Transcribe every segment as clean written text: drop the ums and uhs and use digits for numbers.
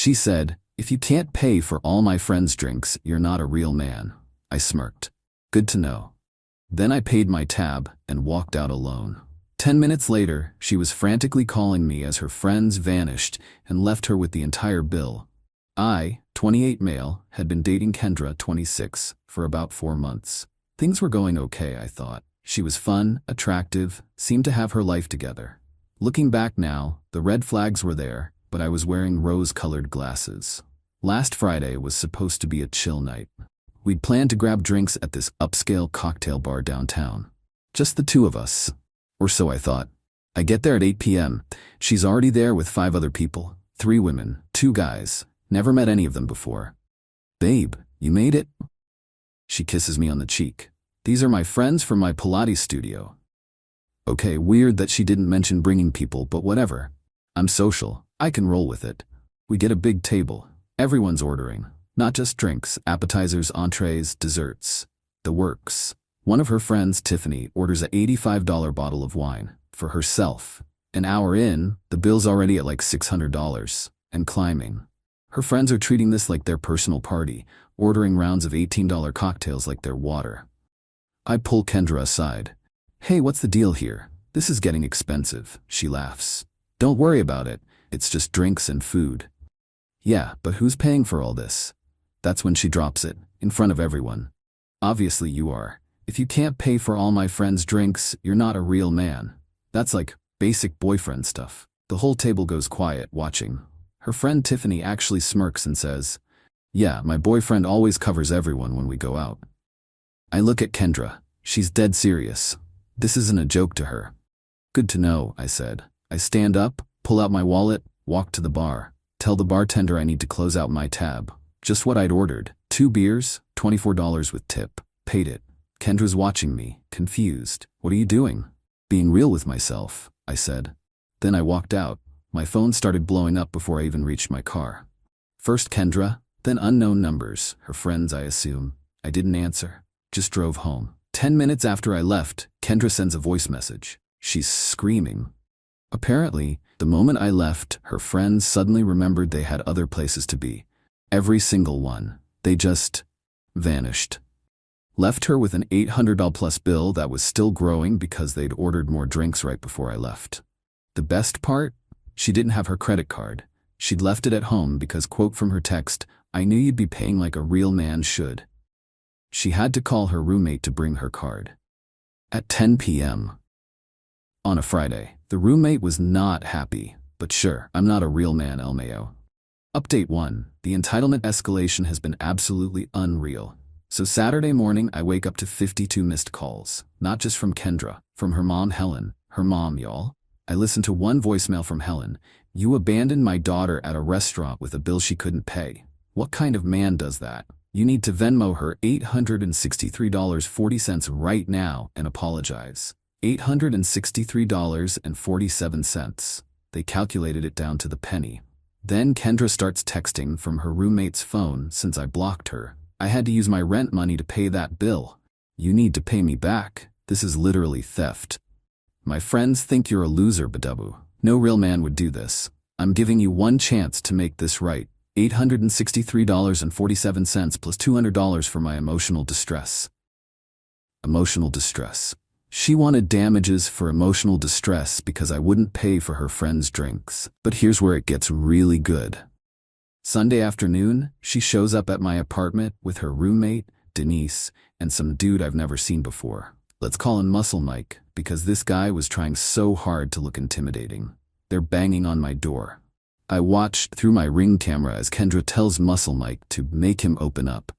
She said, "If you can't pay for all my friends' drinks, you're not a real man." I smirked. Good to know. Then I paid my tab and walked out alone. 10 minutes later, she was frantically calling me as her friends vanished and left her with the entire bill. I, 28 male, had been dating Kendra, 26, for about 4 months. Things were going okay, I thought. She was fun, attractive, seemed to have her life together. Looking back now, the red flags were there, but I was wearing rose-colored glasses. Last Friday was supposed to be a chill night. We'd planned to grab drinks at this upscale cocktail bar downtown. Just the two of us. Or so I thought. I get there at 8 p.m. She's already there with 5 other people. 3 women, 2 guys. Never met any of them before. "Babe, you made it?" She kisses me on the cheek. "These are my friends from my Pilates studio." Okay, weird that she didn't mention bringing people, but whatever. I'm social. I can roll with it. We get a big table. Everyone's ordering. Not just drinks, appetizers, entrees, desserts. The works. One of her friends, Tiffany, orders a $85 bottle of wine for herself. An hour in, the bill's already at like $600 and climbing. Her friends are treating this like their personal party, ordering rounds of $18 cocktails like they're water. I pull Kendra aside. "Hey, what's the deal here? This is getting expensive," she laughs. "Don't worry about it. It's just drinks and food." "Yeah, but who's paying for all this?" That's when she drops it, in front of everyone. "Obviously you are. If you can't pay for all my friends' drinks, you're not a real man." That's like basic boyfriend stuff. The whole table goes quiet, watching. Her friend Tiffany actually smirks and says, "Yeah, my boyfriend always covers everyone when we go out." I look at Kendra. She's dead serious. This isn't a joke to her. "Good to know," I said. I stand up, pull out my wallet, walk to the bar, tell the bartender I need to close out my tab. Just what I'd ordered. 2 beers, $24 with tip. Paid it. Kendra's watching me, confused. "What are you doing?" "Being real with myself," I said. Then I walked out. My phone started blowing up before I even reached my car. First Kendra, then unknown numbers, her friends I assume. I didn't answer. Just drove home. 10 minutes after I left, Kendra sends a voice message. She's screaming. Apparently, the moment I left, her friends suddenly remembered they had other places to be. Every single one. They just vanished. Left her with an $800 plus bill that was still growing because they'd ordered more drinks right before I left. The best part? She didn't have her credit card. She'd left it at home because, quote from her text, "I knew you'd be paying like a real man should." She had to call her roommate to bring her card. At 10 p.m. on a Friday, the roommate was not happy, but sure, I'm not a real man, LMAO. Update 1. The entitlement escalation has been absolutely unreal. So Saturday morning, I wake up to 52 missed calls. Not just from Kendra, from her mom, Helen. Her mom, y'all. I listened to one voicemail from Helen. "You abandoned my daughter at a restaurant with a bill she couldn't pay. What kind of man does that? You need to Venmo her $863.40 right now and apologize." $863.47. They calculated it down to the penny. Then Kendra starts texting from her roommate's phone since I blocked her. "I had to use my rent money to pay that bill. You need to pay me back. This is literally theft. My friends think you're a loser, Badabu. No real man would do this. I'm giving you one chance to make this right. $863.47 plus $200 for my emotional distress." Emotional distress. She wanted damages for emotional distress because I wouldn't pay for her friends' drinks. But here's where it gets really good. Sunday afternoon, she shows up at my apartment with her roommate, Denise, and some dude I've never seen before. Let's call him Muscle Mike, because this guy was trying so hard to look intimidating. They're banging on my door. I watched through my Ring camera as Kendra tells Muscle Mike to make him open up.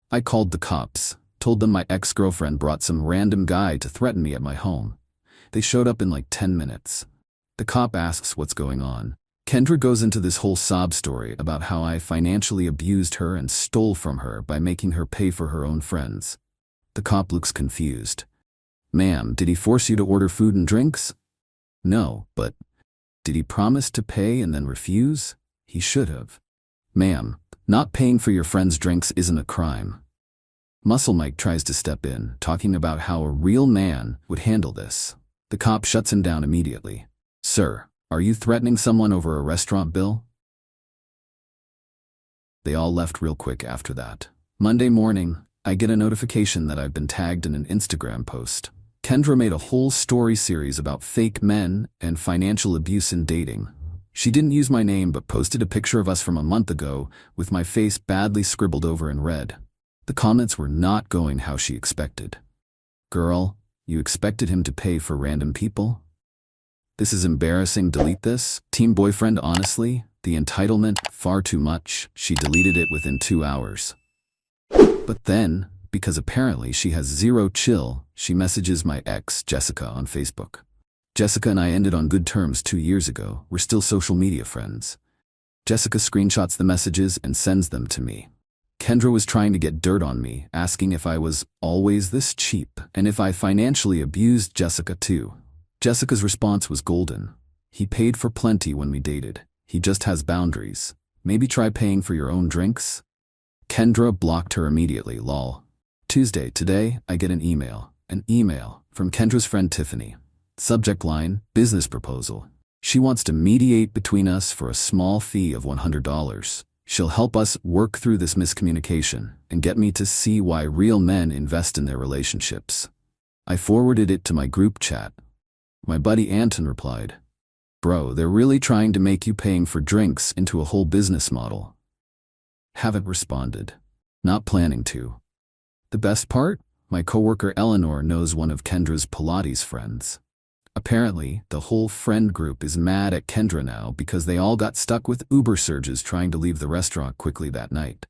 I called the cops. Told them my ex-girlfriend brought some random guy to threaten me at my home. They showed up in like 10 minutes. The cop asks what's going on. Kendra goes into this whole sob story about how I financially abused her and stole from her by making her pay for her own friends. The cop looks confused. "Ma'am, did he force you to order food and drinks?" "No, but did he promise to pay and then refuse?" "He should have." "Ma'am, not paying for your friend's drinks isn't a crime." Muscle Mike tries to step in, talking about how a real man would handle this. The cop shuts him down immediately. "Sir, are you threatening someone over a restaurant bill?" They all left real quick after that. Monday morning, I get a notification that I've been tagged in an Instagram post. Kendra made a whole story series about fake men and financial abuse in dating. She didn't use my name but posted a picture of us from a month ago with my face badly scribbled over in red. The comments were not going how she expected. Girl, you expected him to pay for random people? This is embarrassing, delete this. Team boyfriend, honestly, the entitlement, far too much. She deleted it within 2 hours. But then, because apparently she has zero chill, she messages my ex, Jessica, on Facebook. Jessica and I ended on good terms 2 years ago. We're still social media friends. Jessica screenshots the messages and sends them to me. Kendra was trying to get dirt on me, asking if I was always this cheap and if I financially abused Jessica too. Jessica's response was golden. He paid for plenty when we dated. He just has boundaries. Maybe try paying for your own drinks? Kendra blocked her immediately, lol. Tuesday, today, I get an email from Kendra's friend Tiffany. Subject line, business proposal. She wants to mediate between us for a small fee of $100. She'll help us work through this miscommunication and get me to see why real men invest in their relationships. I forwarded it to my group chat. My buddy Anton replied, "Bro, they're really trying to make you paying for drinks into a whole business model." Haven't responded. Not planning to. The best part? My coworker Eleanor knows one of Kendra's Pilates friends. Apparently, the whole friend group is mad at Kendra now because they all got stuck with Uber surges trying to leave the restaurant quickly that night.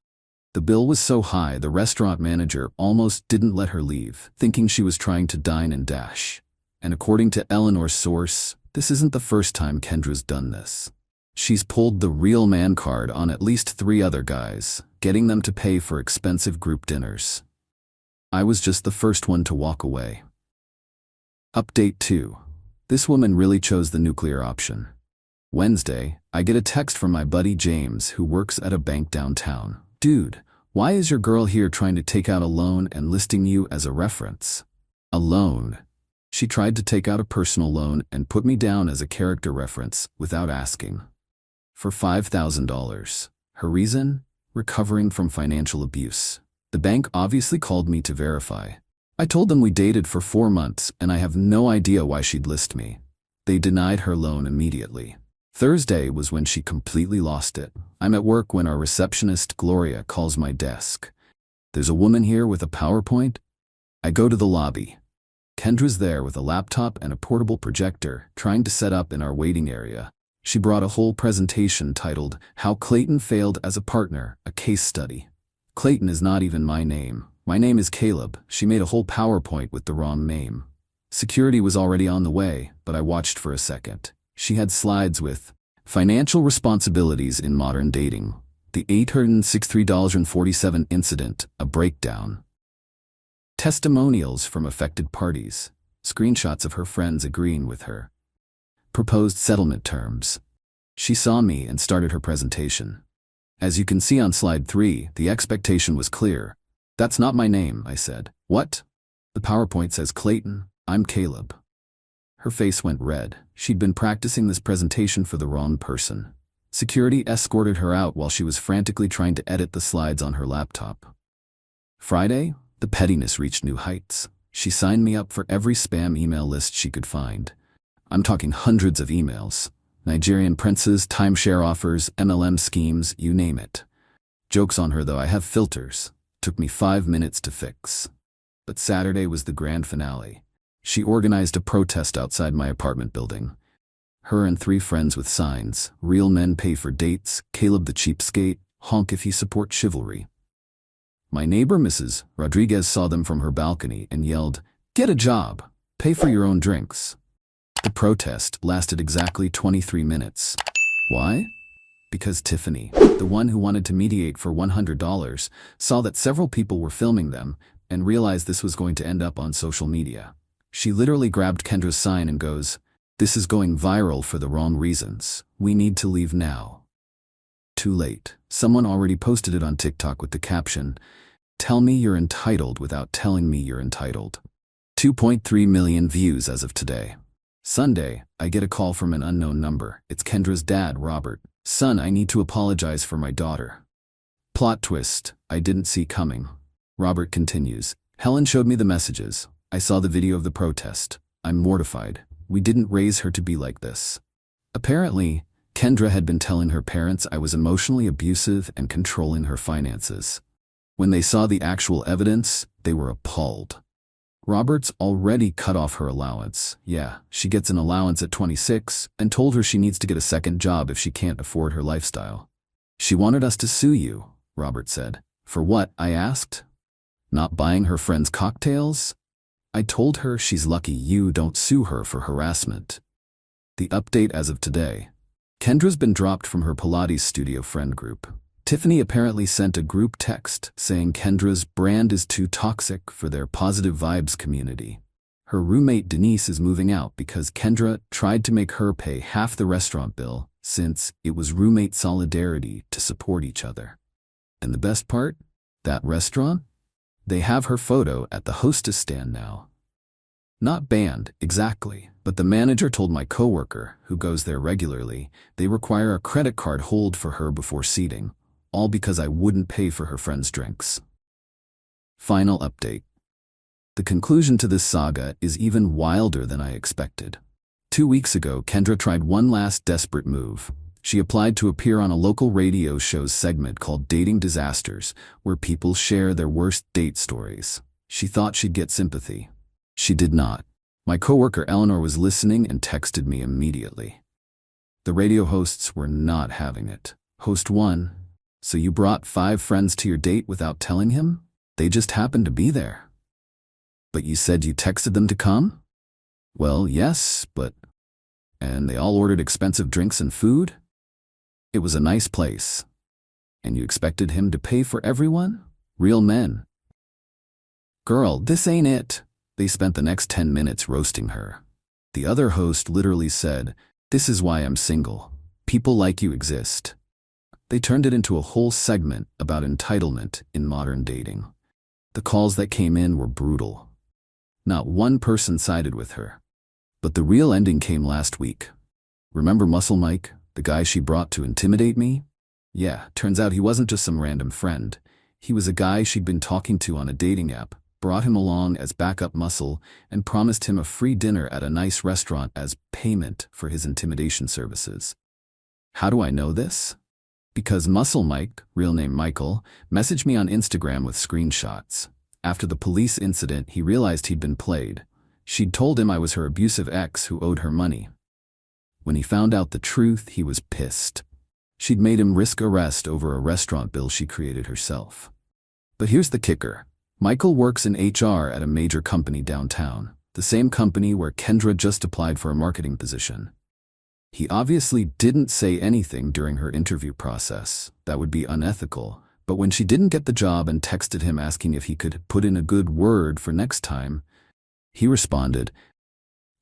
The bill was so high the restaurant manager almost didn't let her leave, thinking she was trying to dine and dash. And according to Eleanor's source, this isn't the first time Kendra's done this. She's pulled the real man card on at least 3 other guys, getting them to pay for expensive group dinners. I was just the first one to walk away. Update 2. This woman really chose the nuclear option. Wednesday, I get a text from my buddy James who works at a bank downtown. "Dude, why is your girl here trying to take out a loan and listing you as a reference?" A loan. She tried to take out a personal loan and put me down as a character reference without asking. For $5,000. Her reason? Recovering from financial abuse. The bank obviously called me to verify. I told them we dated for 4 months and I have no idea why she'd list me. They denied her loan immediately. Thursday was when she completely lost it. I'm at work when our receptionist, Gloria, calls my desk. "There's a woman here with a PowerPoint?" I go to the lobby. Kendra's there with a laptop and a portable projector, trying to set up in our waiting area. She brought a whole presentation titled, "How Clayton Failed as a Partner, a Case Study." Clayton is not even my name. My name is Caleb. She made a whole PowerPoint with the wrong name. Security was already on the way, but I watched for a second. She had slides with financial responsibilities in modern dating, the $863.47 incident, a breakdown, testimonials from affected parties, screenshots of her friends agreeing with her, proposed settlement terms. She saw me and started her presentation. As you can see on slide 3, the expectation was clear. "That's not my name," I said. "What?" "The PowerPoint says Clayton. I'm Caleb." Her face went red. She'd been practicing this presentation for the wrong person. Security escorted her out while she was frantically trying to edit the slides on her laptop. Friday, the pettiness reached new heights. She signed me up for every spam email list she could find. I'm talking hundreds of emails. Nigerian princes, timeshare offers, MLM schemes, you name it. Joke's on her though, I have filters. Took me 5 minutes to fix. But Saturday was the grand finale. She organized a protest outside my apartment building. Her and 3 friends with signs, "Real men pay for dates, Caleb the cheapskate, honk if you support chivalry." My neighbor Mrs. Rodriguez saw them from her balcony and yelled, "Get a job, pay for your own drinks." The protest lasted exactly 23 minutes. Why? Because Tiffany, the one who wanted to mediate for $100, saw that several people were filming them and realized this was going to end up on social media. She literally grabbed Kendra's sign and goes, "This is going viral for the wrong reasons. We need to leave now." Too late. Someone already posted it on TikTok with the caption, "Tell me you're entitled without telling me you're entitled." 2.3 million views as of today. Sunday, I get a call from an unknown number. It's Kendra's dad, Robert. "Son, I need to apologize for my daughter." Plot twist, I didn't see coming. Robert continues. Helen showed me the messages. I saw the video of the protest. I'm mortified. We didn't raise her to be like this. Apparently, Kendra had been telling her parents I was emotionally abusive and controlling her finances. When they saw the actual evidence, they were appalled. Robert's already cut off her allowance. Yeah, she gets an allowance at 26 and told her she needs to get a second job if she can't afford her lifestyle. She wanted us to sue you, Robert said. For what? I asked. Not buying her friends cocktails? I told her she's lucky you don't sue her for harassment. The update as of today. Kendra's been dropped from her Pilates studio friend group. Tiffany apparently sent a group text saying Kendra's brand is too toxic for their positive vibes community. Her roommate Denise is moving out because Kendra tried to make her pay half the restaurant bill since it was roommate solidarity to support each other. And the best part? That restaurant? They have her photo at the hostess stand now. Not banned, exactly, but the manager told my coworker, who goes there regularly, they require a credit card hold for her before seating, all because I wouldn't pay for her friends' drinks. Final update. The conclusion to this saga is even wilder than I expected. 2 weeks ago, Kendra tried one last desperate move. She applied to appear on a local radio show's segment called Dating Disasters, where people share their worst date stories. She thought she'd get sympathy. She did not. My coworker Eleanor was listening and texted me immediately. The radio hosts were not having it. Host 1, so you brought 5 friends to your date without telling him? They just happened to be there. But you said you texted them to come? Well, yes, but... And they all ordered expensive drinks and food? It was a nice place. And you expected him to pay for everyone? Real men. Girl, this ain't it. They spent the next 10 minutes roasting her. The other host literally said, "This is why I'm single. People like you exist." They turned it into a whole segment about entitlement in modern dating. The calls that came in were brutal. Not one person sided with her. But the real ending came last week. Remember Muscle Mike, the guy she brought to intimidate me? Yeah, turns out he wasn't just some random friend. He was a guy she'd been talking to on a dating app, brought him along as backup muscle, and promised him a free dinner at a nice restaurant as payment for his intimidation services. How do I know this? Because Muscle Mike, real name Michael, messaged me on Instagram with screenshots. After the police incident, he realized he'd been played. She'd told him I was her abusive ex who owed her money. When he found out the truth, he was pissed. She'd made him risk arrest over a restaurant bill she created herself. But here's the kicker. Michael works in HR at a major company downtown, the same company where Kendra just applied for a marketing position. He obviously didn't say anything during her interview process. That would be unethical. But when she didn't get the job and texted him asking if he could put in a good word for next time, he responded,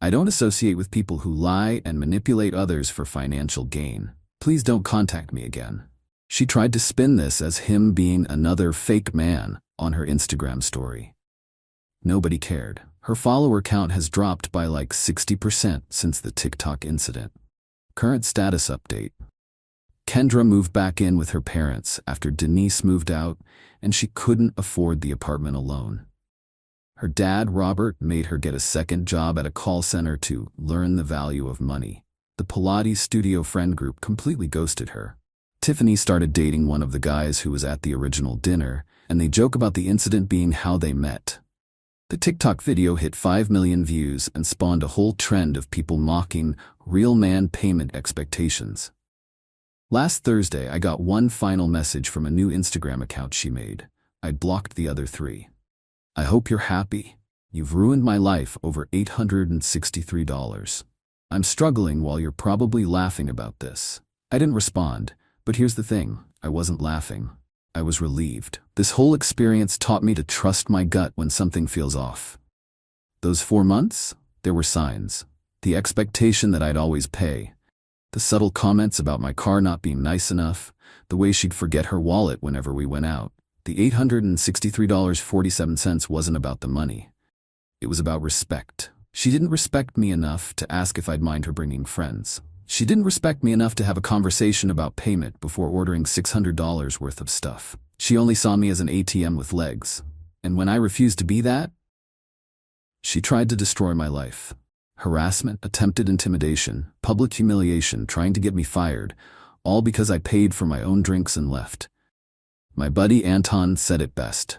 "I don't associate with people who lie and manipulate others for financial gain. Please don't contact me again." She tried to spin this as him being another fake man on her Instagram story. Nobody cared. Her follower count has dropped by like 60% since the TikTok incident. Current status update. Kendra moved back in with her parents after Denise moved out and she couldn't afford the apartment alone. Her dad, Robert, made her get a second job at a call center to learn the value of money. The Pilates studio friend group completely ghosted her. Tiffany started dating one of the guys who was at the original dinner, and they joke about the incident being how they met. The TikTok video hit 5 million views and spawned a whole trend of people mocking real man payment expectations. Last Thursday, I got one final message from a new Instagram account she made. I'd blocked the other 3. "I hope you're happy. You've ruined my life over $863. I'm struggling while you're probably laughing about this." I didn't respond, but here's the thing. I wasn't laughing. I was relieved. This whole experience taught me to trust my gut when something feels off. Those 4 months, there were signs. The expectation that I'd always pay. The subtle comments about my car not being nice enough. The way she'd forget her wallet whenever we went out. The $863.47 wasn't about the money. It was about respect. She didn't respect me enough to ask if I'd mind her bringing friends. She didn't respect me enough to have a conversation about payment before ordering $600 worth of stuff. She only saw me as an ATM with legs. And when I refused to be that, she tried to destroy my life. Harassment, attempted intimidation, public humiliation, trying to get me fired, all because I paid for my own drinks and left. My buddy Anton said it best.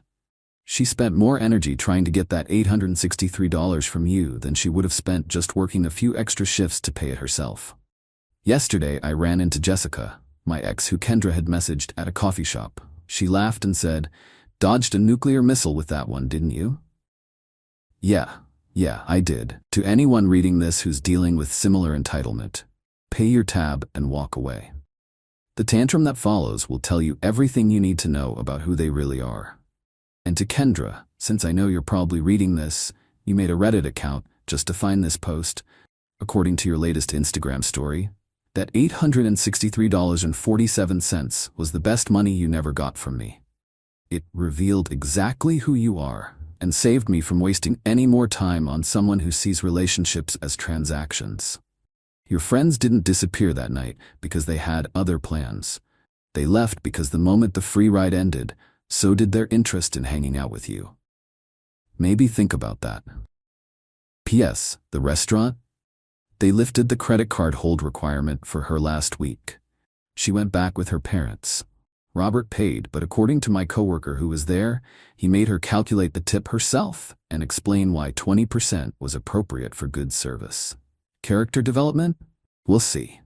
She spent more energy trying to get that $863 from you than she would have spent just working a few extra shifts to pay it herself. Yesterday, I ran into Jessica, my ex who Kendra had messaged at a coffee shop. She laughed and said, "Dodged a nuclear missile with that one, didn't you?" Yeah, I did. To anyone reading this who's dealing with similar entitlement, pay your tab and walk away. The tantrum that follows will tell you everything you need to know about who they really are. And to Kendra, since I know you're probably reading this, you made a Reddit account just to find this post. According to your latest Instagram story, that $863.47 was the best money you never got from me. It revealed exactly who you are and saved me from wasting any more time on someone who sees relationships as transactions. Your friends didn't disappear that night because they had other plans. They left because the moment the free ride ended, so did their interest in hanging out with you. Maybe think about that. P.S. The restaurant? They lifted the credit card hold requirement for her last week. She went back with her parents. Robert paid, but according to my coworker who was there, he made her calculate the tip herself and explain why 20% was appropriate for good service. Character development? We'll see.